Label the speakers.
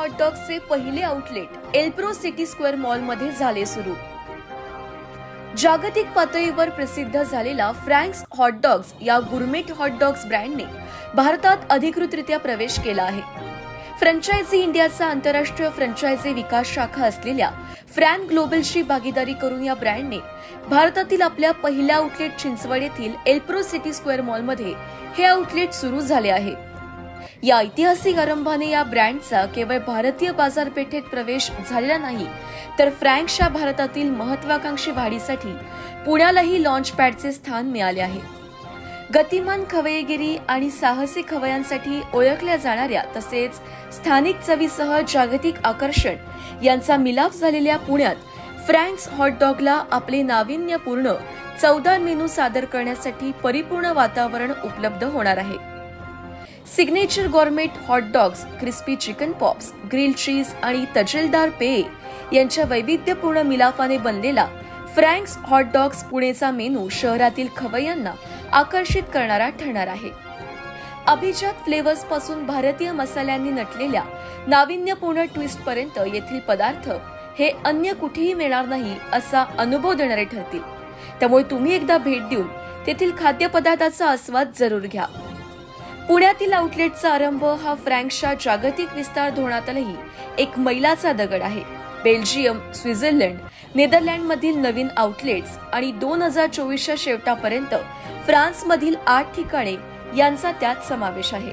Speaker 1: हॉटडॉग्सचे पहिले outlet एल्प्रो city square मॉलमध्ये झाले सुरू। जागतिक पातळीवर प्रसिद्ध झालेला फ्रँक्स हॉटडॉग्स या गुरमेट हॉटडॉग्स ब्रँडने भारतात अधिकृतरित्या प्रवेश केला आहे। फ्रँचायझी इंडियाचा आंतरराष्ट्रीय फ्रँचायझी विकास शाखा असलेल्या फ्रॅन ग्लोबलशी भागीदारी करून या ब्रँडने भारतातील आपल्या पहिल्या आउटलेट चिंचवड येथील एल्प्रो सिटी स्क्वेअर मॉलमध्ये हे आउटलेट सुरू झाले आहे। या ऐतिहासिक आरंभाने या ब्रँडचा केवळ भारतीय बाजारपेठेत प्रवेश झालेला नाही, तर फ्रँक्सच्या भारतातील महत्वाकांक्षी वाढीसाठी पुण्यालाही लॉन्च पॅडचे स्थान मिळाले आहे। गतिमान खवय्येगिरी आणि साहसी खवय्यांसाठी ओळखल्या जाणाऱ्या तसेच स्थानिक चवीसह जागतिक आकर्षण यांचा मिलाफ झालेल्या पुण्यात फ्रँक्स हॉटडॉगला आपले नाविन्यपूर्ण 14 मेनू सादर करण्यासाठी परिपूर्ण वातावरण उपलब्ध होणार आहे। Signature gourmet hotdogs, crispy chicken pops, grill cheese आणि तजेलदार पेय यांच्या वैविध्यपूर्ण मिलाफाने बनलेला फ्रँक्स हॉटडॉग्स पुणेचा मेनू शहरातील खवय्यांना आकर्षित करणारा ठरणार आहे। अभिजात फ्लेवर्स पासून भारतीय मसाल्यांनी नटलेल्या नाविन्यपूर्ण ट्विस्ट पर्यंत येथील पदार्थ हे अन्य कुठेही मिळणार नाही असा अनुभव देणारे ठरतील। त्यामुळे तुम्ही एकदा भेट देऊन तेथील खाद्यपदार्थाचा आस्वाद जरूर घ्या। पुण्यातील आउटलेटचा आरंभ हा फ्रँक्सच्या जागतिक विस्तार धोरणातलही एक मैलाचा दगड आहे। बेल्जियम, स्वित्झर्लंड, नेदरलँडमधील नवीन आउटलेट्स आणि 2024च्या शेवटापर्यंत फ्रान्समधील 8 ठिकाणे यांचा त्यात समावेश आहे।